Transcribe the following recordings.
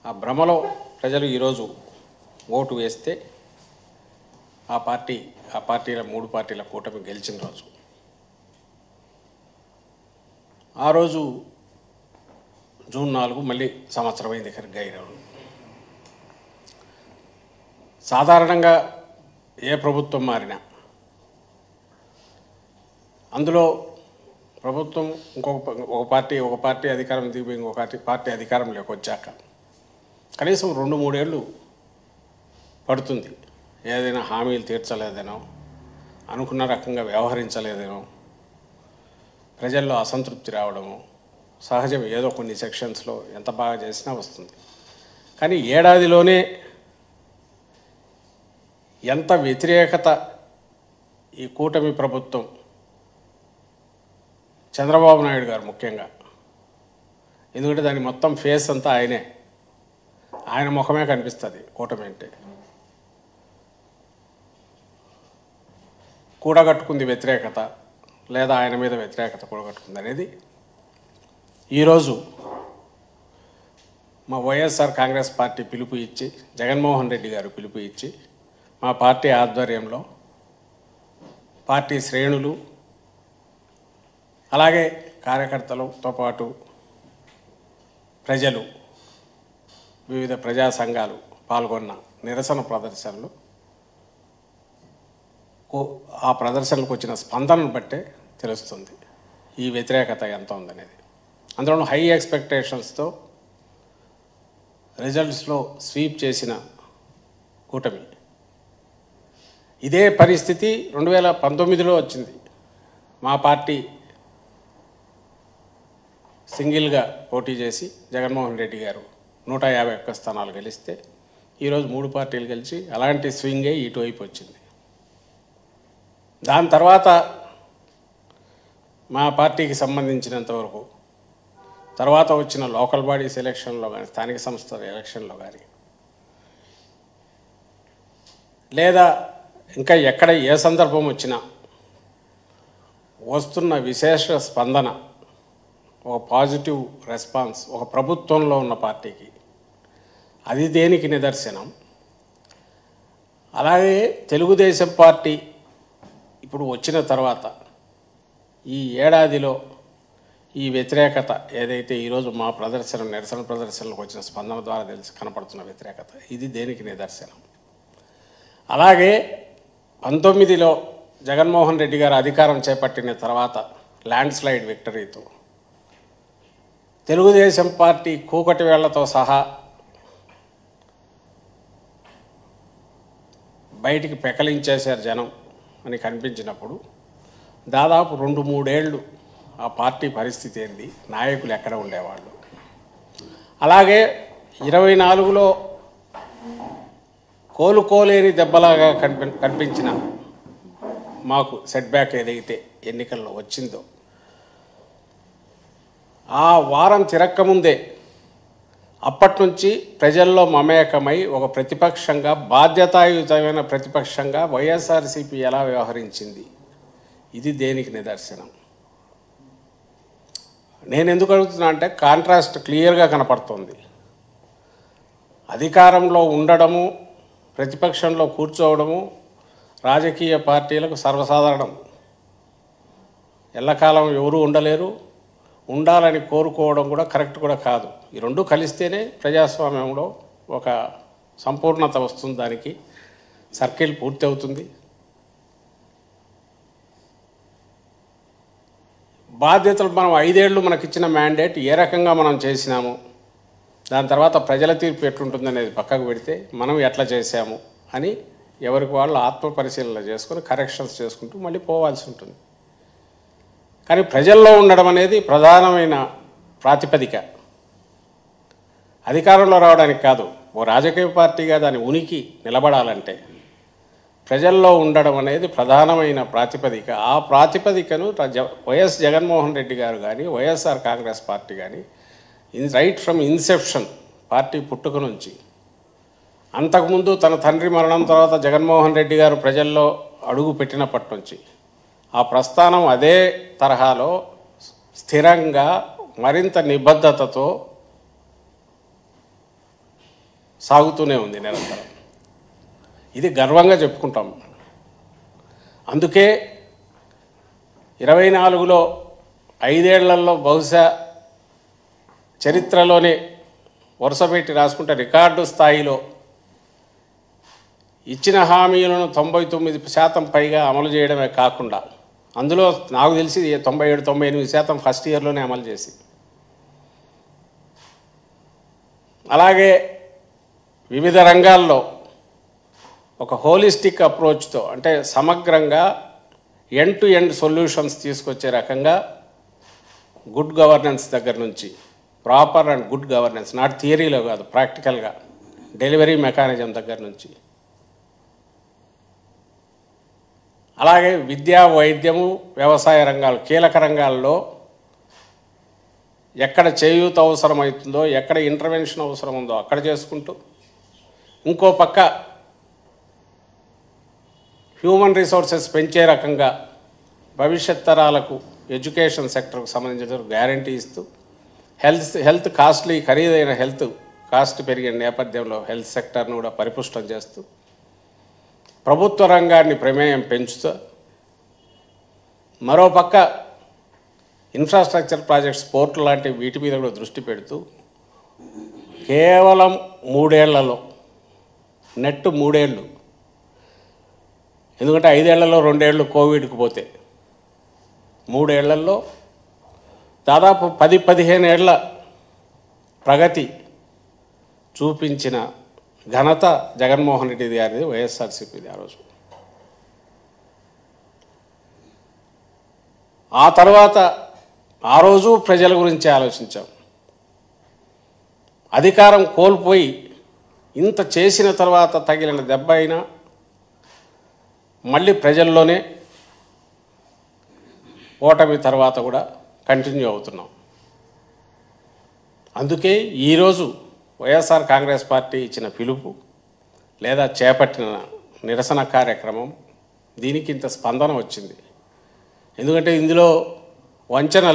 ఆ భ్రమలో ప్రజలు ఈరోజు ఓటు వేస్తే ఆ పార్టీల 3 పార్టీల కూటమి గెలిచిన రోజు. ఆ రోజు జూన్ 4 మళ్ళీ సంవత్సరం అయింది దగ్గరగా ఈరోజు. సాధారణంగా ఏ ప్రభుత్వం మారినా అందులో ప్రభుత్వం ఒక పార్టీ అధికారం దిగి ఇంకొక పార్టీ అధికారంలోకి వచ్చాక కనీసం 2-3 ఏళ్ళు పడుతుంది. ఏదైనా హామీలు తీర్చలేదనో, అనుకున్న రకంగా వ్యవహరించలేదనో, ప్రజల్లో అసంతృప్తి రావడము సహజం. ఏదో కొన్ని సెక్షన్స్లో ఎంత బాగా చేసినా వస్తుంది. కానీ ఏడాదిలోనే ఎంత వ్యతిరేకత ఈ కూటమి ప్రభుత్వం, చంద్రబాబు నాయుడు గారు ముఖ్యంగా, ఎందుకంటే దాని మొత్తం ఫేస్ అంతా ఆయనే, ఆయన ముఖమే కనిపిస్తుంది కూటమి అంటే. కూడగట్టుకుంది వ్యతిరేకత లేదా ఆయన మీద వ్యతిరేకత కూడగట్టుకుంది అనేది ఈరోజు మా వైఎస్ఆర్ కాంగ్రెస్ పార్టీ పిలుపు ఇచ్చి, జగన్మోహన్ రెడ్డి గారు పిలుపు ఇచ్చి, మా పార్టీ ఆధ్వర్యంలో పార్టీ శ్రేణులు అలాగే కార్యకర్తలతో పాటు ప్రజలు, వివిధ ప్రజా సంఘాలు పాల్గొన్న నిరసన ప్రదర్శనలు, ఆ ప్రదర్శనలకు వచ్చిన స్పందనను బట్టే తెలుస్తుంది ఈ వ్యతిరేకత ఎంత ఉందనేది. అందులో హై ఎక్స్పెక్టేషన్స్తో రిజల్ట్స్లో స్వీప్ చేసిన కూటమి. ఇదే పరిస్థితి 2019లో వచ్చింది. మా పార్టీ సింగిల్గా పోటీ చేసి జగన్మోహన్ రెడ్డి గారు 151 స్థానాలు గెలిస్తే ఈరోజు 3 పార్టీలు గెలిచి అలాంటి స్వింగే ఇటువైపు వచ్చింది. దాని తర్వాత మా పార్టీకి సంబంధించినంతవరకు తర్వాత వచ్చిన లోకల్ బాడీస్ ఎలక్షన్లో కానీ, స్థానిక సంస్థల ఎలక్షన్లో కానీ, లేదా ఇంకా ఎక్కడ ఏ సందర్భం వచ్చినా వస్తున్న విశేష స్పందన, ఒక పాజిటివ్ రెస్పాన్స్ ఒక ప్రభుత్వంలో ఉన్న పార్టీకి, అది దేనికి నిదర్శనం. అలాగే తెలుగుదేశం పార్టీ ఇప్పుడు వచ్చిన తర్వాత ఈ ఏడాదిలో ఈ వ్యతిరేకత ఏదైతే ఈరోజు మా నిరసన ప్రదర్శనలకు వచ్చిన స్పందన ద్వారా కనపడుతున్న వ్యతిరేకత, ఇది దేనికి నిదర్శనం. అలాగే 19లో జగన్మోహన్ రెడ్డి గారు అధికారం చేపట్టిన తర్వాత ల్యాండ్ స్లైడ్ విక్టరీతో తెలుగుదేశం పార్టీ కూకటి వేళ్లతో సహా బయటికి పెకలించేశారు జనం అని కనిపించినప్పుడు, దాదాపు 2-3 ఏళ్ళు ఆ పార్టీ పరిస్థితి ఏంది, నాయకులు ఎక్కడ ఉండేవాళ్ళు. అలాగే 24లో కోలుకోలేని దెబ్బలాగా కనిపించిన మాకు సెట్ బ్యాక్ ఏదైతే ఎన్నికల్లో వచ్చిందో, ఆ వారం తిరక్కముందే అప్పటి నుంచి ప్రజల్లో మమేకమై ఒక ప్రతిపక్షంగా, బాధ్యతాయుతమైన ప్రతిపక్షంగా వైఎస్ఆర్సీపీ ఎలా వ్యవహరించింది, ఇది దేనికి నిదర్శనం. నేను ఎందుకు అడుగుతున్నా అంటే కాంట్రాస్ట్ క్లియర్గా కనపడుతుంది. అధికారంలో ఉండడము, ప్రతిపక్షంలో కూర్చోవడము రాజకీయ పార్టీలకు సర్వసాధారణం. ఎల్లకాలం ఎవరూ ఉండలేరు, ఉండాలని కోరుకోవడం కూడా కరెక్ట్ కూడా కాదు. ఈ రెండు కలిస్తేనే ప్రజాస్వామ్యంలో ఒక సంపూర్ణత వస్తుంది, దానికి సర్కిల్ పూర్తి అవుతుంది. బాధ్యతలు మనం 5 ఏళ్ళు మనకిచ్చిన మ్యాండేట్ ఏ రకంగా మనం చేసినాము, దాని తర్వాత ప్రజల తీర్పు ఎట్లుంటుంది అనేది పక్కకు పెడితే మనం ఎట్లా చేశాము అని ఎవరికి వాళ్ళు ఆత్మ పరిశీలన చేసుకొని కరెక్షన్స్ చేసుకుంటూ మళ్ళీ పోవాల్సి ఉంటుంది. కానీ ప్రజల్లో ఉండడం అనేది ప్రధానమైన ప్రాతిపదిక. అధికారంలో రావడానికి కాదు, ఓ రాజకీయ పార్టీగా దాని ఉనికి నిలబడాలంటే ప్రజల్లో ఉండడం అనేది ప్రధానమైన ప్రాతిపదిక. ఆ ప్రాతిపదికను వైఎస్ జగన్మోహన్ రెడ్డి గారు కానీ, వైఎస్ఆర్ కాంగ్రెస్ పార్టీ కానీ రైట్ ఫ్రమ్ ఇన్సెప్షన్, పార్టీ పుట్టుక నుంచి, అంతకుముందు తన తండ్రి మరణం తర్వాత జగన్మోహన్ రెడ్డి గారు ప్రజల్లో అడుగు పెట్టినప్పటి నుంచి ఆ ప్రస్థానం అదే తరహాలో స్థిరంగా మరింత నిబద్ధతతో సాగుతూనే ఉంది నిరంతరం. ఇది గర్వంగా చెప్పుకుంటాం. అందుకే 24లో 5 ఏళ్లలో బహుశా చరిత్రలోనే వరుసపెట్టి రాసుకుంటే రికార్డు స్థాయిలో ఇచ్చిన హామీలను 99% పైగా అమలు చేయడమే కాకుండా, అందులో నాకు తెలిసి 97-98% ఫస్ట్ ఇయర్లోనే అమలు చేసి, అలాగే వివిధ రంగాల్లో ఒక హోలిస్టిక్ అప్రోచ్తో, అంటే సమగ్రంగా ఎండ్ టు ఎండ్ సొల్యూషన్స్ తీసుకొచ్చే రకంగా గుడ్ గవర్నెన్స్ దగ్గర నుంచి, proper and good governance, not థియరీలో కాదు, ప్రాక్టికల్గా డెలివరీ మెకానిజం దగ్గర నుంచి, అలాగే విద్యా, వైద్యము, వ్యవసాయ రంగాలు కీలక రంగాల్లో ఎక్కడ చేయూత అవసరమవుతుందో, ఎక్కడ ఇంటర్వెన్షన్ అవసరం ఉందో అక్కడ చేసుకుంటూ, ఇంకో పక్క హ్యూమన్ రిసోర్సెస్ పెంచే రకంగా భవిష్యత్ తరాలకు ఎడ్యుకేషన్ సెక్టర్కు సంబంధించిన గ్యారంటీ ఇస్తూ, హెల్త్ ఖరీదైన హెల్త్ కాస్ట్ పెరిగిన నేపథ్యంలో హెల్త్ సెక్టర్ను కూడా పరిపుష్టం చేస్తూ, ప్రభుత్వ రంగాన్ని ప్రమేయం పెంచుతూ, మరోపక్క ఇన్ఫ్రాస్ట్రక్చర్ ప్రాజెక్ట్స్, పోర్టు లాంటి వీటి మీద కూడా దృష్టి పెడుతూ కేవలం 3 ఏళ్లలో, నెట్ 3 ఏళ్ళు, ఎందుకంటే 5 ఏళ్లలో 2 ఏళ్ళు కోవిడ్కి పోతే 3 ఏళ్లలో దాదాపు 10-15 ఏళ్ల ప్రగతి చూపించిన ఘనత జగన్మోహన్ రెడ్డి గారిది, వైఎస్ఆర్సీపీది. ఆ రోజు ఆ తర్వాత ఆ రోజు ప్రజల గురించి ఆలోచించాం. అధికారం కోల్పోయి ఇంత చేసిన తర్వాత తగిలిన దెబ్బ అయినా మళ్ళీ ప్రజల్లోనే ఓటమి తర్వాత కూడా కంటిన్యూ అవుతున్నాం. అందుకే ఈరోజు వైఎస్ఆర్ కాంగ్రెస్ పార్టీ ఇచ్చిన పిలుపు లేదా చేపట్టిన నిరసన కార్యక్రమం, దీనికి ఇంత స్పందన వచ్చింది. ఎందుకంటే ఇందులో వంచన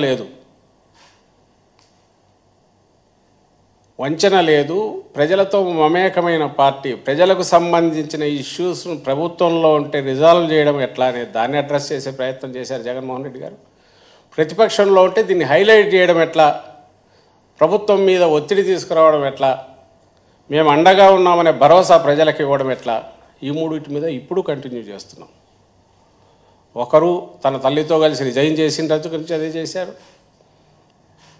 లేదు, ప్రజలతో మమేకమైన పార్టీ, ప్రజలకు సంబంధించిన ఇష్యూస్ను ప్రభుత్వంలో ఉంటే రిజాల్వ్ చేయడం ఎట్లా అనే దాన్ని అడ్రస్ చేసే ప్రయత్నం చేశారు జగన్మోహన్ రెడ్డి గారు. ప్రతిపక్షంలో ఉంటే దీన్ని హైలైట్ చేయడం ఎట్లా, ప్రభుత్వం మీద ఒత్తిడి తీసుకురావడం ఎట్లా, మేము అండగా ఉన్నామనే భరోసా ప్రజలకు ఇవ్వడం ఎట్లా, ఈ మూడింటి మీద ఇప్పుడు కంటిన్యూ చేస్తున్నాం. ఒకరు తన తల్లితో కలిసి రిజైన్ చేసిన రోజు గురించి అదే చేశారు.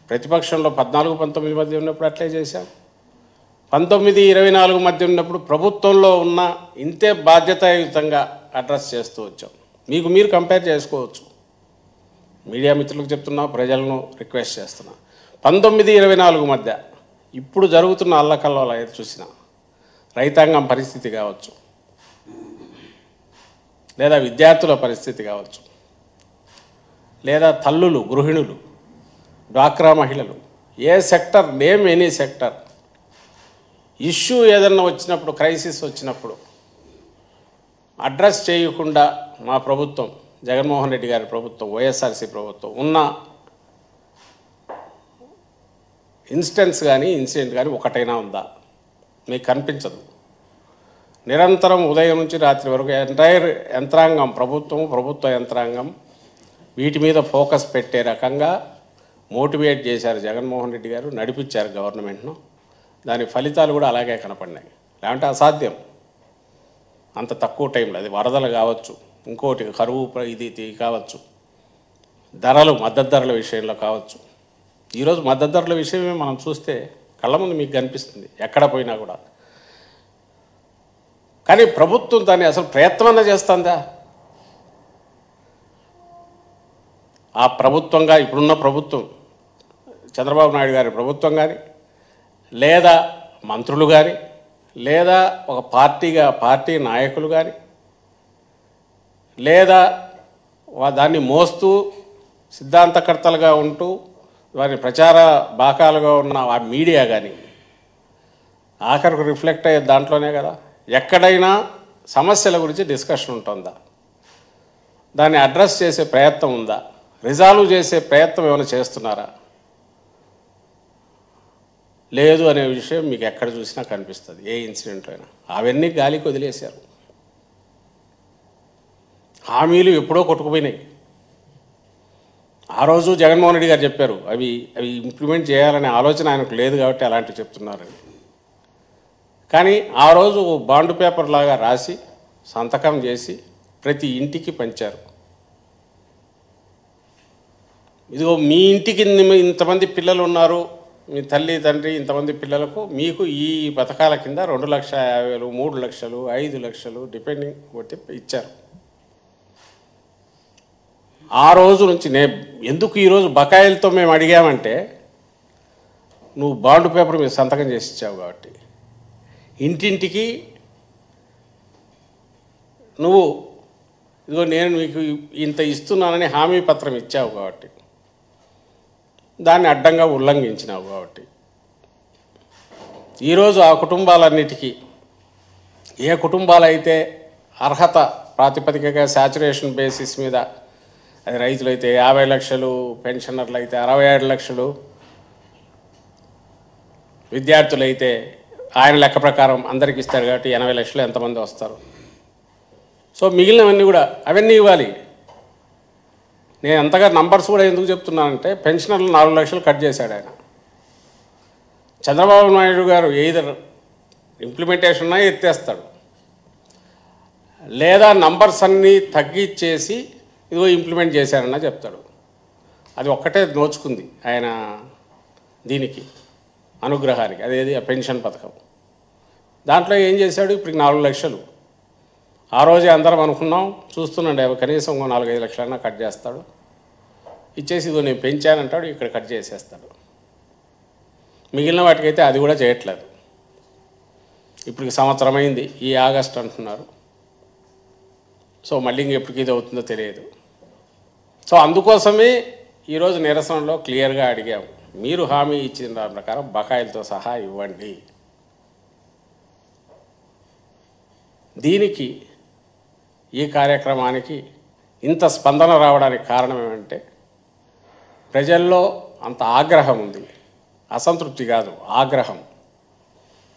ప్రతిపక్షంలో 14-19 మధ్య ఉన్నప్పుడు అట్లే చేశాం. 19-24 మధ్య ఉన్నప్పుడు ప్రభుత్వంలో ఉన్న ఇంతే బాధ్యతాయుతంగా అడ్రస్ చేస్తూ వచ్చాం. మీరు కంపేర్ చేసుకోవచ్చు. మీడియా మిత్రులకు చెప్తున్నా, ప్రజలను రిక్వెస్ట్ చేస్తున్నా. 19-24 మధ్య ఇప్పుడు జరుగుతున్న అల్లకల్లోలా ఏది చూసినా, రైతాంగం పరిస్థితి కావచ్చు, లేదా విద్యార్థుల పరిస్థితి కావచ్చు, లేదా తల్లులు, గృహిణులు, డ్వాక్రా మహిళలు, ఏ sector, name any sector, issue ఏదన్నా వచ్చినప్పుడు, క్రైసిస్ వచ్చినప్పుడు అడ్రస్ చేయకుండా మా ప్రభుత్వం, జగన్మోహన్ రెడ్డి గారి ప్రభుత్వం, వైఎస్ఆర్సీ ప్రభుత్వం ఉన్న ఇన్సిడెంట్స్ కానీ ఇన్సిడెంట్ కానీ ఒకటైనా ఉందా? మీకు కనిపించదు. నిరంతరం ఉదయం నుంచి రాత్రి వరకు ఎంటైర్ యంత్రాంగం, ప్రభుత్వ యంత్రాంగం వీటి మీద ఫోకస్ పెట్టే రకంగా మోటివేట్ చేశారు జగన్మోహన్ రెడ్డి గారు, నడిపించారు గవర్నమెంట్ను. దాని ఫలితాలు కూడా అలాగే కనపడినాయి. లేదంటే అసాధ్యం అంత తక్కువ టైంలో. అది వరదలు కావచ్చు, ఇంకోటి కరువు ఇది కావచ్చు, ధరలు, మద్దతు ధరల విషయంలో కావచ్చు. ఈరోజు మద్దతు ధరల విషయమే మనం చూస్తే కళ్ళ ముందు మీకు కనిపిస్తుంది ఎక్కడ పోయినా కూడా. కానీ ప్రభుత్వం దాన్ని అసలు ప్రయత్నం చేస్తుందా? ఆ ప్రభుత్వంగా ఇప్పుడున్న ప్రభుత్వం, చంద్రబాబు నాయుడు గారి ప్రభుత్వం కానీ, లేదా మంత్రులు కానీ, లేదా ఒక పార్టీ నాయకులు కానీ, లేదా దాన్ని మోస్తూ సిద్ధాంతకర్తలుగా ఉంటూ వారి ప్రచార బాకాలుగా ఉన్న ఆ మీడియా కానీ, ఆఖరికి రిఫ్లెక్ట్ అయ్యే దాంట్లోనే కదా. ఎక్కడైనా సమస్యల గురించి డిస్కషన్ ఉంటుందా? దాన్ని అడ్రస్ చేసే ప్రయత్నం ఉందా? రిజాల్వ్ చేసే ప్రయత్నం ఏమైనా చేస్తున్నారా? లేదు అనే విషయం మీకు ఎక్కడ చూసినా కనిపిస్తుంది, ఏ ఇన్సిడెంట్ అయినా. అవన్నీ గాలికి వదిలేశారు. హామీలు ఎప్పుడో కొట్టుకుపోయినాయి. ఆ రోజు జగన్మోహన్ రెడ్డి గారు చెప్పారు, అవి ఇంప్లిమెంట్ చేయాలనే ఆలోచన ఆయనకు లేదు కాబట్టి అలాంటివి చెప్తున్నారని. కానీ ఆ రోజు బాండ్ పేపర్ లాగా రాసి సంతకం చేసి ప్రతి ఇంటికి పంచారు. ఇదిగో మీ ఇంటికి ఇంతమంది పిల్లలు ఉన్నారు, మీ తల్లి తండ్రి ఇంతమంది పిల్లలకు మీకు ఈ పథకాల కింద 2,50,000, 3 లక్షలు, 5 లక్షలు డిపెండింగ్ బట్టి ఇచ్చారు. ఆ రోజు నుంచి ఎందుకు ఈరోజు బకాయిలతో మేము అడిగామంటే, నువ్వు బాండ్ పేపర్ మీద సంతకం చేసి ఇచ్చావు కాబట్టి, ఇంటింటికి నువ్వు ఇదిగో నేను మీకు ఇంత ఇస్తున్నానని హామీ పత్రం ఇచ్చావు కాబట్టి, దాన్ని అడ్డంగా ఉల్లంఘించినావు కాబట్టి, ఈరోజు ఆ కుటుంబాలన్నిటికీ ఏ కుటుంబాలైతే అర్హత ప్రాతిపదికగా శాచురేషన్ బేసిస్ మీద, అది రైతులైతే 50 లక్షలు, పెన్షనర్లు అయితే 67 లక్షలు, విద్యార్థులైతే ఆయన లెక్క ప్రకారం అందరికి ఇస్తారు కాబట్టి 80 లక్షలు ఎంతమంది వస్తారు. సో మిగిలినవన్నీ కూడా అవన్నీ ఇవ్వాలి. నేను అంతగా నంబర్స్ కూడా ఎందుకు చెప్తున్నానంటే, పెన్షనర్లు 4 లక్షలు కట్ చేశాడు ఆయన. చంద్రబాబు నాయుడు గారు ఎయిదర్ ఇంప్లిమెంటేషన్ ఎత్తేస్తాడు, లేదా నంబర్స్ అన్నీ తగ్గించేసి ఇదిగో ఇంప్లిమెంట్ చేశారన్న చెప్తాడు. అది ఒక్కటే నోచుకుంది ఆయన దీనికి, అనుగ్రహానికి, అదేది ఆ పెన్షన్ పథకం. దాంట్లో ఏం చేశాడు, ఇప్పుడు 4 లక్షలు. ఆ రోజే అందరం అనుకున్నాం, చూస్తున్నాండి కనీసం 4-5 లక్షలన్నా కట్ చేస్తాడు, ఇచ్చేసి ఇదిగో నేను పెంచానంటాడు, ఇక్కడ కట్ చేసేస్తాడు. మిగిలిన వాటికైతే అది కూడా చేయట్లేదు. ఇప్పటికి సంవత్సరం అయింది, ఈ ఆగస్ట్ అంటున్నారు. సో మళ్ళీ ఇంకెప్పటికి ఇది అవుతుందో తెలియదు. సో అందుకోసమే ఈరోజు నిరసనలో క్లియర్గా అడిగాము, మీరు హామీ ఇచ్చిన దాని ప్రకారం బకాయిలతో సహా ఇవ్వండి. దీనికి ఈ కార్యక్రమానికి ఇంత స్పందన రావడానికి కారణం ఏమంటే, ప్రజల్లో అంత ఆగ్రహం ఉంది, అసంతృప్తి కాదు, ఆగ్రహం.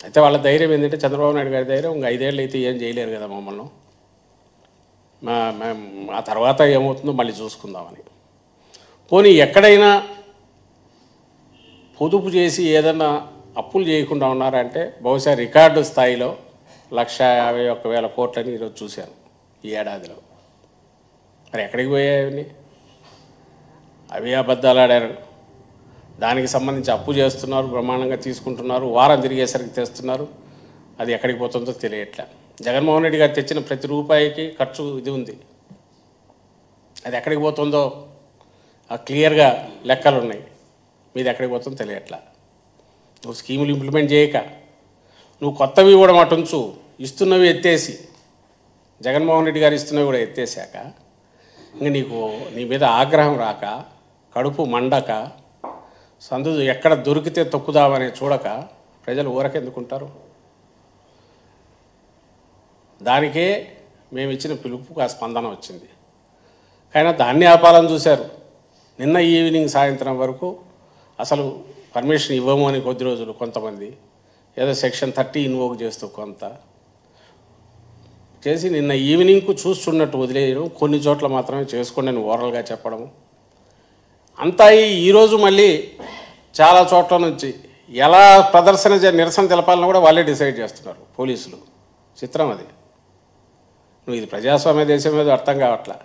అయితే వాళ్ళ ధైర్యం ఏంటంటే, చంద్రబాబు నాయుడు గారి ధైర్యం, ఇంకా 5 ఏళ్ళు అయితే ఏం చేయలేరు కదా మమ్మల్ని, ఆ తర్వాత ఏమవుతుందో మళ్ళీ చూసుకుందామని. పోనీ ఎక్కడైనా పొదుపు చేసి ఏదన్నా అప్పులు చేయకుండా ఉన్నారంటే, బహుశా రికార్డు స్థాయిలో 1,51,000 కోట్లని ఈరోజు చూశాను ఈ ఏడాదిలో. మరి ఎక్కడికి పోయాయని? అవి అబద్ధాలు ఆడారు. దానికి సంబంధించి అప్పు చేస్తున్నారు, బ్రహ్మాండంగా తీసుకుంటున్నారు, వారం తిరిగేసరికి తెస్తున్నారు, అది ఎక్కడికి పోతుందో తెలియట్లే. జగన్మోహన్ రెడ్డి గారు తెచ్చిన ప్రతి రూపాయికి ఖర్చు ఇది ఉంది, అది ఎక్కడికి పోతుందో క్లియర్గా లెక్కలు ఉన్నాయి, మీది ఎక్కడికి పోతుందో తెలియట్లా. నువ్వు స్కీములు ఇంప్లిమెంట్ చేయక, నువ్వు కొత్తవి కూడా మటుంచు, ఇస్తున్నవి ఎత్తేసి, జగన్మోహన్ రెడ్డి గారు ఇస్తున్నవి కూడా ఎత్తేసాక, ఇంక నీ మీద ఆగ్రహం రాక, కడుపు మండక, సందు ఎక్కడ దొరికితే తొక్కుదామని చూడక ప్రజలు ఊరకెందుకుంటారు? దానికే మేము ఇచ్చిన పిలుపుకు ఆ స్పందన వచ్చింది. కానీ దాన్ని ఆపాలని చూశారు. నిన్న ఈవినింగ్ సాయంత్రం వరకు అసలు పర్మిషన్ ఇవ్వము అని కొద్ది రోజులు కొంతమంది, ఏదో సెక్షన్ 30 ఇన్వోక్ చేస్తూ కొంత చేసి నిన్న ఈవినింగ్కు చూస్తున్నట్టు వదిలేయడం, కొన్ని చోట్ల మాత్రమే చేసుకోండి అని ఓరల్గా చెప్పడము అంతా. ఈరోజు మళ్ళీ చాలా చోట్ల నుంచి ఎలా నిరసన తెలపాలని కూడా వాళ్ళే డిసైడ్ చేస్తున్నారు పోలీసులు. చిత్రం అది. నువ్వు ఇది ప్రజాస్వామ్య దేశం మీద అర్థం కావట్లా.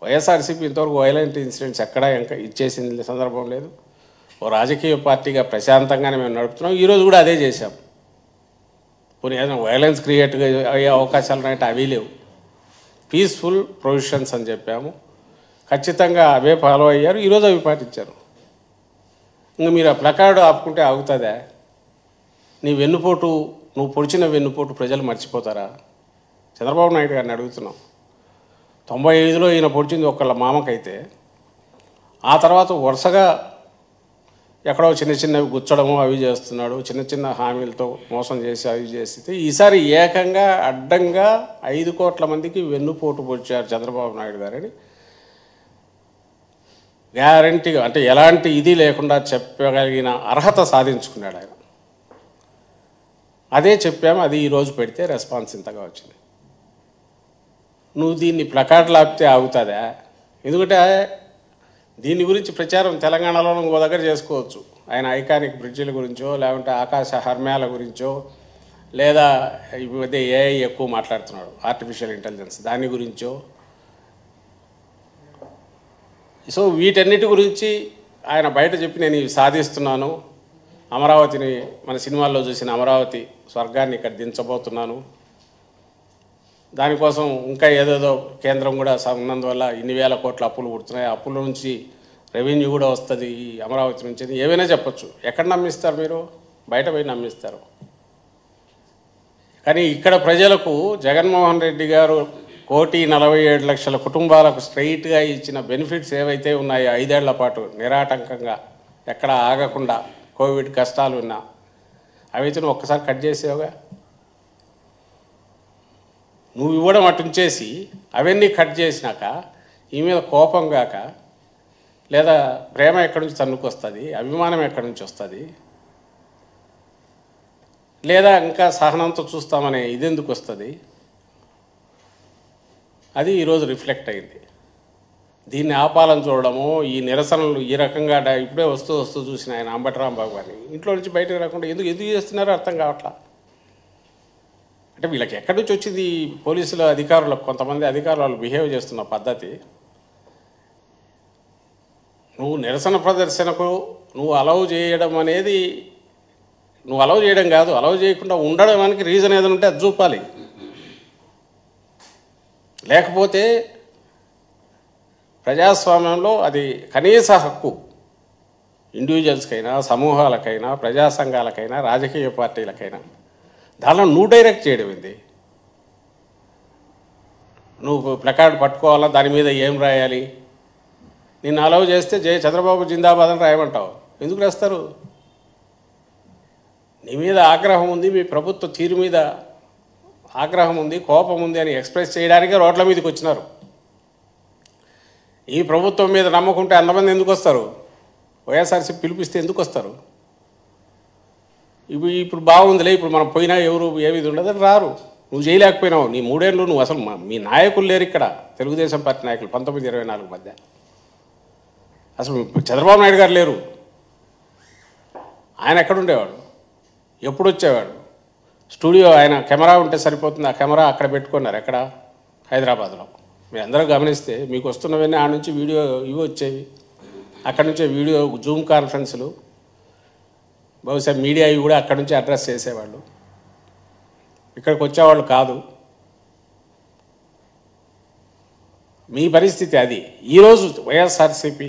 వైఎస్ఆర్సీపీ ఇంతవరకు వైలెంట్ ఇన్సిడెంట్స్ ఎక్కడా ఇంకా ఇచ్చేసింది సందర్భం లేదు. ఓ రాజకీయ పార్టీగా ప్రశాంతంగానే మేము నడుపుతున్నాం. ఈరోజు కూడా అదే చేశాం. పోనీ ఏదైనా వైలెన్స్ క్రియేట్ అయ్యే అవకాశాలు ఉన్నాయంటే అవి లేవు. పీస్ఫుల్ ప్రొవిజన్స్ అని చెప్పాము, ఖచ్చితంగా అవే ఫాలో అయ్యారు. ఈరోజు అవి పాటించారు. ఇంకా మీరు ఆ ప్లకార్డు ఆపుకుంటే ఆగుతుందా? నువ్వు పొడిచిన వెన్నుపోటు ప్రజలు మర్చిపోతారా? చంద్రబాబు నాయుడు గారిని అడుగుతున్నాం. 95లో ఈయన పొడిచింది ఒకళ్ళ మామకైతే, ఆ తర్వాత వరుసగా ఎక్కడో చిన్నవి గుచ్చడము అవి చేస్తున్నాడు, చిన్న హామీలతో మోసం చేసి అవి చేస్తే, ఈసారి ఏకంగా అడ్డంగా 5 కోట్ల మందికి వెన్నుపోటు పొడిచారు చంద్రబాబు నాయుడు గారని గ్యారంటీగా, అంటే ఎలాంటి ఇది లేకుండా చెప్పగలిగిన అర్హత సాధించుకున్నాడు ఆయన. అదే చెప్పాము, అది ఈరోజు పెడితే రెస్పాన్స్ ఇంతగా వచ్చింది. నువ్వు దీన్ని ప్లకార్డులు ఆపితే ఆగుతుందా? ఎందుకంటే దీని గురించి ప్రచారం తెలంగాణలో ఇంకో దగ్గర చేసుకోవచ్చు. ఆయన ఐకానిక్ బ్రిడ్జిల గురించో, లేకుంటే ఆకాశ హర్మ్యాల గురించో, లేదా ఈ మధ్య ఏఐ ఎక్కువ మాట్లాడుతున్నాడు, ఆర్టిఫిషియల్ ఇంటెలిజెన్స్, దాని గురించో. సో వీటన్నిటి గురించి ఆయన బయట చెప్పి నేను ఇవి సాధిస్తున్నాను, అమరావతిని మన సినిమాల్లో చూసిన అమరావతి స్వర్గాన్ని ఇక్కడ దించబోతున్నాను, దానికోసం ఇంకా ఏదేదో కేంద్రం కూడా ఉన్నందువల్ల ఇన్ని వేల కోట్ల అప్పులు పుడుతున్నాయి, అప్పుల నుంచి రెవెన్యూ కూడా వస్తుంది ఈ అమరావతి నుంచి, ఏమైనా చెప్పచ్చు. ఎక్కడ నమ్మిస్తారు మీరు? బయట పోయి నమ్మిస్తారు. కానీ ఇక్కడ ప్రజలకు జగన్మోహన్ రెడ్డి గారు 1,47,00,000 కుటుంబాలకు స్ట్రైట్గా ఇచ్చిన బెనిఫిట్స్ ఏవైతే ఉన్నాయో 5 ఏళ్ల పాటు నిరాటంకంగా ఎక్కడ ఆగకుండా కోవిడ్ కష్టాలు ఉన్నా అవైతే నువ్వు ఒక్కసారి కట్ చేసేవుగా. నువ్వు ఇవ్వడం అటుంచేసి అవన్నీ కట్ చేసినాక ఈ మీద కోపం కాక, లేదా ప్రేమ ఎక్కడి నుంచి తన్నుకొస్తుంది, అభిమానం ఎక్కడి నుంచి వస్తుంది, లేదా ఇంకా సహనంతో చూస్తామనే ఇదెందుకు వస్తుంది? అది ఈరోజు రిఫ్లెక్ట్ అయింది. దీన్ని ఆపాలని చూడడము, ఈ నిరసనలు ఈ రకంగా ఇప్పుడే వస్తూ చూసిన ఆయన అంబటరాంబాబు గారిని ఇంట్లో నుంచి బయటకు రాకుండా ఎందుకు చేస్తున్నారో అర్థం కావట్లా. అంటే వీళ్ళకి ఎక్కడి నుంచి వచ్చింది? పోలీసుల అధికారులకు, కొంతమంది అధికారులు బిహేవ్ చేస్తున్న పద్ధతి. నువ్వు నిరసన ప్రదర్శనకు నువ్వు అలౌ చేయడం అనేది, నువ్వు అలౌ చేయడం కాదు, అలౌ చేయకుండా ఉండడానికి రీజన్ ఏదైనా ఉంటే అది చూపాలి. లేకపోతే ప్రజాస్వామ్యంలో అది కనీస హక్కు. ఇండివిజువల్స్కైనా, సమూహాలకైనా, ప్రజా సంఘాలకైనా, రాజకీయ పార్టీలకైనా. దానిలో నువ్వు డైరెక్ట్ చేయడం ఏంది? నువ్వు ప్లకార్డ్ పట్టుకోవాలా, దాని మీద ఏం రాయాలి? నిన్ను అలౌ చేస్తే చంద్రబాబు జిందాబాద్ అని రాయమంటావు. ఎందుకు రాస్తారు? నీ మీద ఆగ్రహం ఉంది, మీ ప్రభుత్వ తీరు మీద ఆగ్రహం ఉంది, కోపం ఉంది అని ఎక్స్ప్రెస్ చేయడానికే రోడ్ల మీదకి వచ్చినారు. ఈ ప్రభుత్వం మీద నమ్మకుంటే అంతమంది ఎందుకు వస్తారు? వైఎస్ఆర్సీపీ పిలిపిస్తే ఎందుకు వస్తారు? ఇప్పుడు బాగుందిలే, ఇప్పుడు మనం పోయినా ఎవరు ఏవి ఉండదని రారు. నువ్వు చేయలేకపోయినావు. నీ 3 ఏళ్ళు నువ్వు అసలు మీ నాయకులు లేరు ఇక్కడ, తెలుగుదేశం పార్టీ నాయకులు 19-24 మధ్య. అసలు చంద్రబాబు నాయుడు గారు లేరు. ఆయన ఎక్కడుండేవాడు? ఎప్పుడు వచ్చేవాడు? స్టూడియో ఆయన కెమెరా ఉంటే సరిపోతుంది, ఆ కెమెరా అక్కడ పెట్టుకున్నారు. ఎక్కడ? హైదరాబాద్లో. మీరు అందరూ గమనిస్తే మీకు వస్తున్నవన్నీ ఆ నుంచి వీడియో ఇవి వచ్చేవి, అక్కడి నుంచే వీడియో జూమ్ కాన్ఫరెన్సులు, బహుశా మీడియా ఇవి కూడా అక్కడి నుంచి అడ్రస్ చేసేవాళ్ళు. ఇక్కడికి వచ్చేవాళ్ళు కాదు. మీ పరిస్థితి అది. ఈరోజు వైఎస్ఆర్సీపీ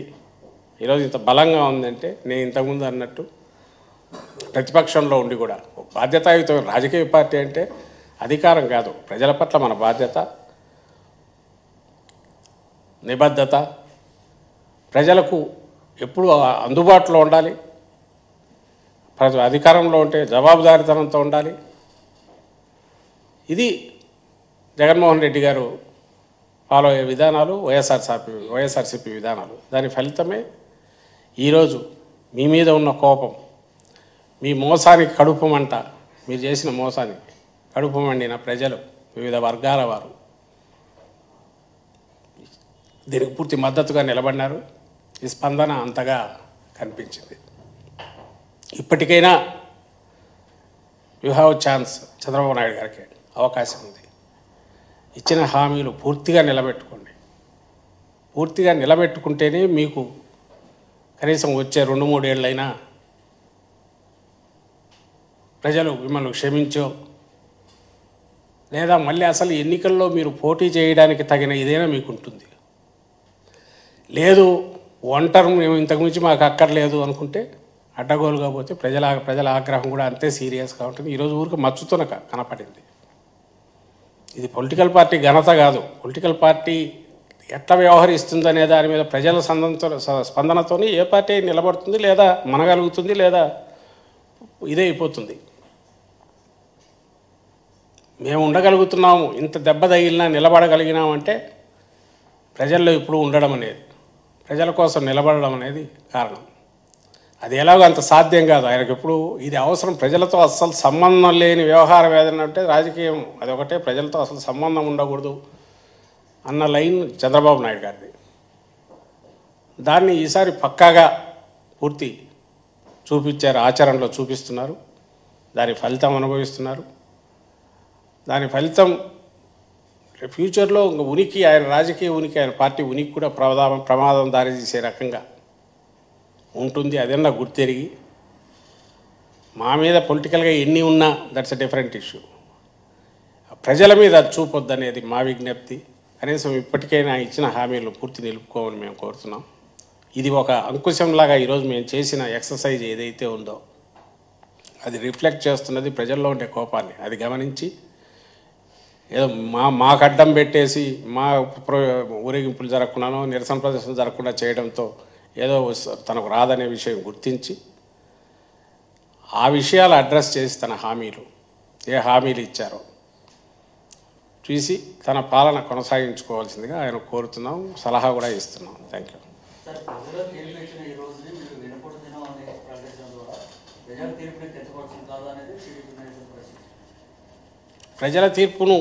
ఈరోజు ఇంత బలంగా ఉందంటే, నేను ఇంతకుముందు అన్నట్టు ప్రతిపక్షంలో ఉండి కూడా బాధ్యతాయుతమైన రాజకీయ పార్టీ అంటే అధికారం కాదు, ప్రజల పట్ల మన బాధ్యత, నిబద్ధత, ప్రజలకు ఎప్పుడు అందుబాటులో ఉండాలి, అధికారంలో ఉంటే జవాబుదారీతనంతో ఉండాలి. ఇది జగన్మోహన్ రెడ్డి గారు ఫాలో అయ్యే విధానాలు, వైఎస్ఆర్సీపీ విధానాలు. దాని ఫలితమే ఈరోజు మీ మీద ఉన్న కోపం, మీ మోసానికి కడుపు మంట, మీరు చేసిన మోసానికి కడుపు మండిన ప్రజలు, వివిధ వర్గాల వారు దీనికి పూర్తి మద్దతుగా నిలబడినారు. ఈ స్పందన అంతగా కనిపించింది. ఇప్పటికైనా you have chance. Chandrababu Naidu గారికి అవకాశం ఉంది. ఇచ్చిన హామీలు పూర్తిగా నిలబెట్టుకోండి. పూర్తిగా నిలబెట్టుకుంటేనే మీకు కనీసం వచ్చే 2-3 ఏళ్ళైనా ప్రజలు మిమ్మల్ని క్షమించో, లేదా మళ్ళీ అసలు ఎన్నికల్లో మీరు పోటీ చేయడానికి తగిన ఇదైనా మీకు ఉంటుంది. లేదు ఒంటరి మేము ఇంతకుమించి మాకు అక్కర్లేదు అనుకుంటే అడ్డగోలుగా పోతే ప్రజల ఆగ్రహం కూడా అంతే సీరియస్గా ఉంటుంది. ఈరోజు ఊరికి మచ్చుతున్న కనపడింది. ఇది పొలిటికల్ పార్టీ ఘనత కాదు. పొలిటికల్ పార్టీ ఎట్లా వ్యవహరిస్తుందనే దాని మీద ప్రజల స్పందనతో ఏ పార్టీ నిలబడుతుంది, లేదా మనగలుగుతుంది, లేదా ఇదే అయిపోతుంది. మేము ఉండగలుగుతున్నాము, ఇంత దెబ్బ తగిలినా నిలబడగలిగినామంటే ప్రజల్లో ఇప్పుడు ఉండడం అనేది, ప్రజల కోసం నిలబడడం అనేది కారణం. అది ఎలాగో అంత సాధ్యం కాదు. ఆయనకు ఎప్పుడు ఇది అవసరం, ప్రజలతో అస్సలు సంబంధం లేని వ్యవహారం ఏదైనా అంటే రాజకీయం అది ఒకటే, ప్రజలతో అసలు సంబంధం ఉండకూడదు అన్న లైన్ చంద్రబాబు నాయుడు గారిది. దాన్ని ఈసారి పక్కాగా పూర్తి చూపించారు, ఆచరణలో చూపిస్తున్నారు, దాని ఫలితం అనుభవిస్తున్నారు. దాని ఫలితం ఫ్యూచర్లో ఉనికి, ఆయన రాజకీయ ఉనికి, ఆయన పార్టీ ఉనికి కూడా ప్రమాదం దారితీసే రకంగా ఉంటుంది. అదన్నా గుర్తెరిగి మా మీద పొలిటికల్గా ఎన్ని ఉన్నా దట్స్ ఎ డిఫరెంట్ ఇష్యూ, ప్రజల మీద అది చూపొద్దు అనేది మా విజ్ఞప్తి. కనీసం ఇప్పటికైనా ఇచ్చిన హామీలు పూర్తి నిలుపుకోవాలని మేము కోరుతున్నాం. ఇది ఒక అంకుశంలాగా ఈరోజు మేము చేసిన ఎక్సర్సైజ్ ఏదైతే ఉందో అది రిఫ్లెక్ట్ చేస్తున్నది ప్రజల్లో ఉండే కోపాన్ని. అది గమనించి ఏదో మాకు అడ్డం పెట్టేసి మా ఊరేగింపులు జరగకుండానో నిరసన ప్రదర్శన జరగకుండా చేయడంతో ఏదో తనకు రాదనే విషయం గుర్తించి ఆ విషయాలు అడ్రస్ చేసి తన హామీలు ఏ హామీలు ఇచ్చారో చూసి తన పాలన కొనసాగించుకోవాల్సిందిగా ఆయన కోరుతున్నాం, సలహా కూడా ఇస్తున్నాం. Thank you. ప్రజల తీర్పును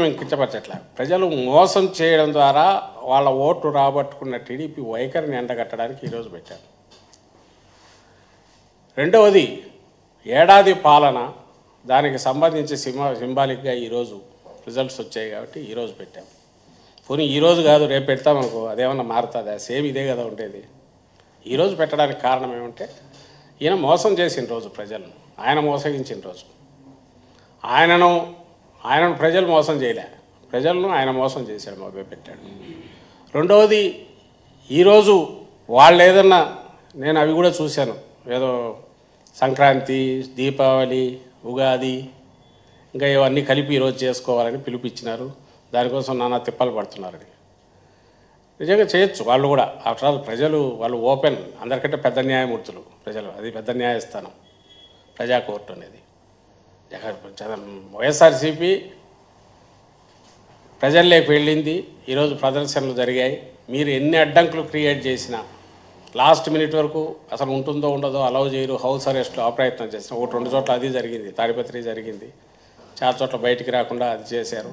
మేము కించపరచట్లే. ప్రజలు మోసం చేయడం ద్వారా వాళ్ళ ఓట్లు రాబట్టుకున్న టీడీపీ వైఖరిని ఎండగట్టడానికి ఈరోజు పెట్టారు. రెండవది ఏడాది పాలన, దానికి సంబంధించి సింబాలిక్గా ఈరోజు రిజల్ట్స్ వచ్చాయి కాబట్టి ఈరోజు పెట్టాం. పోనీ ఈరోజు కాదు రేపు పెడతామనుకో అదేమన్నా మారుతుందా? సేమ్ ఇదే కదా ఉండేది. ఈరోజు పెట్టడానికి కారణం ఏమంటే ఈయన మోసం చేసిన రోజు ప్రజలను, ఆయన మోసగించిన రోజు. ఆయనను ప్రజలు మోసం చేయలే, ప్రజలను ఆయన మోసం చేశాడు, మొబైల్ పెట్టాడు. రెండవది ఈరోజు వాళ్ళు ఏదన్నా, నేను అవి కూడా చూశాను, ఏదో సంక్రాంతి, దీపావళి, ఉగాది ఇంకా ఇవన్నీ కలిపి ఈరోజు చేసుకోవాలని పిలుపిచ్చినారు. దానికోసం నానా తిప్పలు పడుతున్నారని. నిజంగా చేయొచ్చు వాళ్ళు కూడా. ఆఫ్టర్ ఆల్ ప్రజలు వాళ్ళు ఓపెన్, అందరికంటే పెద్ద న్యాయమూర్తులు ప్రజలు, అది పెద్ద న్యాయస్థానం ప్రజా కోర్టు అనేది. వైఎస్ఆర్సీపీ ప్రజల్లోకి వెళ్ళింది, ఈరోజు ప్రదర్శనలు జరిగాయి. మీరు ఎన్ని అడ్డంకులు క్రియేట్ చేసినా లాస్ట్ మినిట్ వరకు అసలు ఉంటుందో ఉండదో అలౌ చేయరు, హౌస్ అరెస్ట్లో అప్రయత్నం చేసిన 1-2 చోట్ల అది జరిగింది, తాడిపత్రి జరిగింది, చాలా చోట్ల బయటికి రాకుండా అది చేశారు.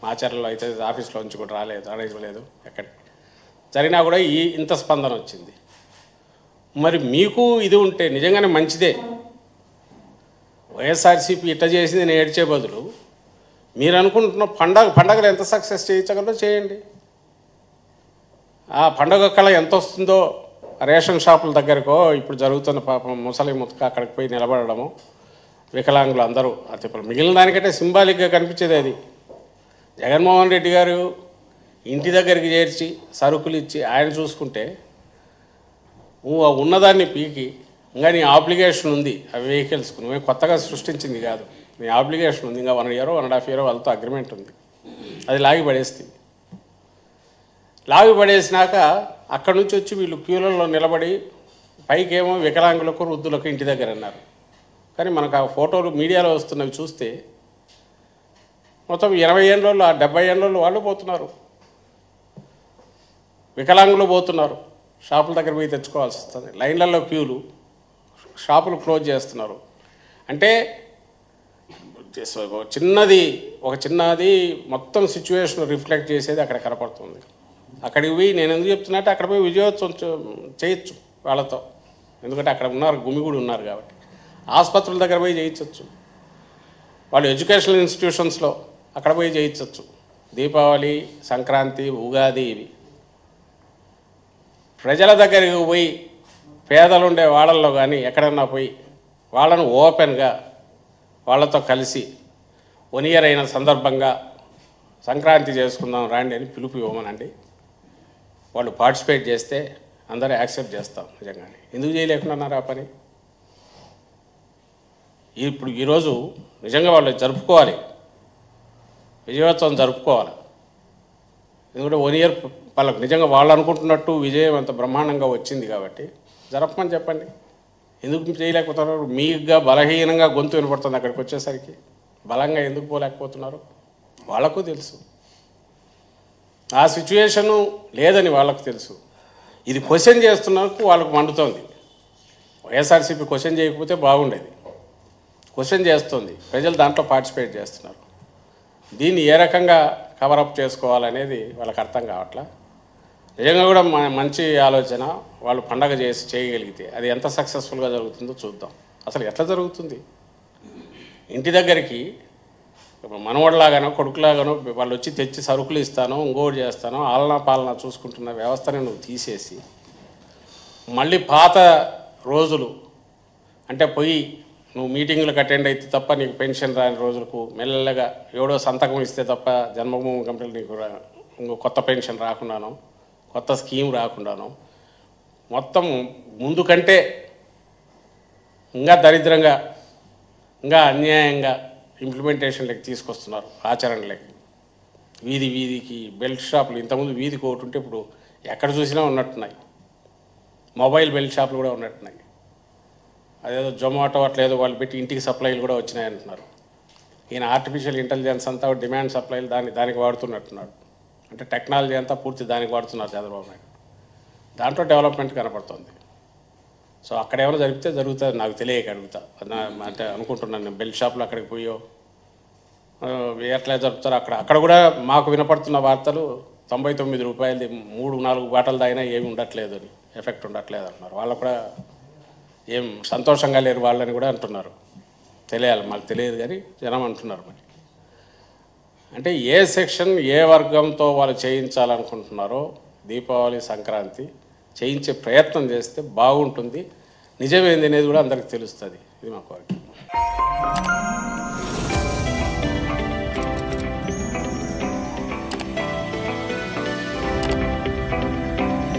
మాచర్లలో అయితే ఆఫీస్లో నుంచి కూడా రాలేదు ఎక్కడ జరిగినా కూడా ఇంత స్పందన వచ్చింది. మరి మీకు ఇది ఉంటే నిజంగానే మంచిదే. వైఎస్ఆర్సీపీ ఇట్ట చేసింది నేను ఏడ్చే బదులు మీరు అనుకుంటున్న పండగలు ఎంత సక్సెస్ చేయించగలరో చేయండి. ఆ పండగ కళ ఎంత వస్తుందో రేషన్ షాపుల దగ్గరకో ఇప్పుడు జరుగుతున్న పాపం ముసలి ముతక అక్కడికి పోయి నిలబడము, వికలాంగులు అందరూ అతిపలు మిగిలిన దానికంటే సింబాలిక్గా కనిపించేది అది. జగన్మోహన్ రెడ్డి గారు ఇంటి దగ్గరికి చేర్చి సరుకులు ఇచ్చి ఆయన చూసుకుంటే నువ్వు ఉన్నదాన్ని పీకి ఇంకా నీ ఆబ్లిగేషన్ ఉంది ఆ వెహికల్స్కు, నువ్వే కొత్తగా సృష్టించింది కాదు, నీ ఆబ్లిగేషన్ ఉంది, ఇంకా 1 year 1.5 year వాళ్ళతో అగ్రిమెంట్ ఉంది, అది లాగి పడేసినాక అక్కడి నుంచి వచ్చి వీళ్ళు క్యూలలో నిలబడి పైకేమో వికలాంగులకు వృద్ధులకు ఇంటి దగ్గర అన్నారు. కానీ మనకు ఆ ఫోటోలు మీడియాలో వస్తున్నవి చూస్తే మొత్తం 80 ఏళ్ళ 70 ఏళ్ళ వాళ్ళు పోతున్నారు, వికలాంగులు పోతున్నారు, షాపుల దగ్గర పోయి తెచ్చుకోవాల్సి వస్తుంది, లైన్లలో క్యూలు, షాపులు క్లోజ్ చేస్తున్నారు. అంటే ఒక చిన్నది మొత్తం సిచ్యువేషన్ రిఫ్లెక్ట్ చేసేది అక్కడ కనపడుతుంది. అక్కడికి పోయి నేను ఎందుకు చెప్తున్నట్టే అక్కడ పోయి విజయోత్సవం చేయొచ్చు వాళ్ళతో, ఎందుకంటే అక్కడ ఉన్నారు, గుమిగూడి ఉన్నారు కాబట్టి. ఆసుపత్రుల దగ్గర పోయి చేయించవచ్చు, వాళ్ళు ఎడ్యుకేషనల్ ఇన్స్టిట్యూషన్స్లో అక్కడ పోయి చేయించవచ్చు. దీపావళి, సంక్రాంతి, ఉగాది ఇవి ప్రజల దగ్గరికి పోయి పేదలుండే వాళ్ళల్లో కానీ ఎక్కడన్నా పోయి వాళ్ళను ఓపెన్గా వాళ్ళతో కలిసి 1 year అయిన సందర్భంగా సంక్రాంతి చేసుకుందాం రాండి అని పిలుపు ఇవ్వమనండి. వాళ్ళు పార్టిసిపేట్ చేస్తే అందరూ యాక్సెప్ట్ చేస్తాం. నిజంగానే ఎందుకు చేయలేకున్నారు ఆ పని? ఇప్పుడు ఈరోజు నిజంగా వాళ్ళు జరుపుకోవాలి, విజయోత్సవం జరుపుకోవాలి. ఎందుకంటే 1 year వాళ్ళకు నిజంగా వాళ్ళు అనుకుంటున్నట్టు విజయం అంత బ్రహ్మాండంగా వచ్చింది కాబట్టి జరపమని చెప్పండి. ఎందుకు చేయలేకపోతున్నారు? మీగా బలహీనంగా గొంతు వినపడుతుంది, అక్కడికి వచ్చేసరికి బలంగా ఎందుకు పోలేకపోతున్నారు వాళ్ళకు తెలుసు. ఆ సిచ్యువేషను లేదని వాళ్ళకు తెలుసు. ఇది క్వశ్చన్ చేస్తున్నందుకు వాళ్ళకు మండుతోంది. వైఎస్ఆర్సీపీ క్వశ్చన్ చేయకపోతే బాగుండేది. క్వశ్చన్ చేస్తుంది, ప్రజలు దాంట్లో పార్టిసిపేట్ చేస్తున్నారు. దీన్ని ఏ రకంగా కవరప్ చేసుకోవాలనేది వాళ్ళకి అర్థం కావట్లా. నిజంగా కూడా మంచి ఆలోచన. వాళ్ళు పండగ చేయగలిగితే అది ఎంత సక్సెస్ఫుల్గా జరుగుతుందో చూద్దాం. అసలు ఎట్లా జరుగుతుంది? ఇంటి దగ్గరికి మనవడిలాగానో కొడుకులాగానో వాళ్ళు వచ్చి తెచ్చి సరుకులు ఇస్తానో ఇంకోటి చేస్తానో ఆలనా పాలన చూసుకుంటున్న వ్యవస్థని నువ్వు తీసేసి మళ్ళీ పాత రోజులు అంటే పోయి నువ్వు మీటింగులకు అటెండ్ అయితే తప్ప నీకు పెన్షన్ రాని రోజులకు మెల్లగా ఎవడో సంతకం ఇస్తే తప్ప జన్మభూమి కంపెనీలు నీకు ఇంకో కొత్త పెన్షన్ రాకుండానో కొత్త స్కీమ్ రాకుండానో మొత్తం ముందు కంటే ఇంకా దరిద్రంగా ఇంకా అన్యాయంగా ఇంప్లిమెంటేషన్లకి తీసుకొస్తున్నారు, ఆచరణలకి. వీధికి బెల్ట్ షాపులు, ఇంతకుముందు వీధికి ఒకటి ఉంటే ఇప్పుడు ఎక్కడ చూసినా ఉన్నట్టున్నాయి. మొబైల్ బెల్ట్ షాపులు కూడా ఉన్నట్టున్నాయి. అదేదో జొమాటో అట్లేదో వాళ్ళు పెట్టి ఇంటికి సప్లైలు కూడా వచ్చినాయి అంటున్నారు. ఈయన ఆర్టిఫిషియల్ ఇంటెలిజెన్స్ అంతా డిమాండ్ సప్లైలు దానికి వాడుతున్నట్టున్నాడు. అంటే టెక్నాలజీ అంతా పూర్తి దానికి వాడుతున్నారు చంద్రబాబు నాయుడు. దాంట్లో డెవలప్మెంట్ కనపడుతుంది. సో అక్కడ ఏమైనా జరిగితే జరుగుతుంది, నాకు తెలియక అడుగుతా. అంటే అనుకుంటున్నాను నేను బెల్ట్ షాపులు అక్కడికి పోయో ఎట్లా జరుపుతారో అక్కడ కూడా మాకు వినపడుతున్న వార్తలు 99 రూపాయలది 3-4 బాటలు తాగినా ఏమి ఉండట్లేదు అని, ఎఫెక్ట్ ఉండట్లేదు అంటున్నారు. వాళ్ళు కూడా ఏం సంతోషంగా లేరు వాళ్ళని కూడా అంటున్నారు. తెలియాలి, మాకు తెలియదు కానీ జనం అంటున్నారు. మరి అంటే ఏ సెక్షన్ ఏ వర్గంతో వాళ్ళు చేయించాలనుకుంటున్నారో దీపావళి సంక్రాంతి చేయించే ప్రయత్నం చేస్తే బాగుంటుంది. నిజమేంది అనేది కూడా అందరికీ తెలుస్తుంది. ఇది మా కోరిక.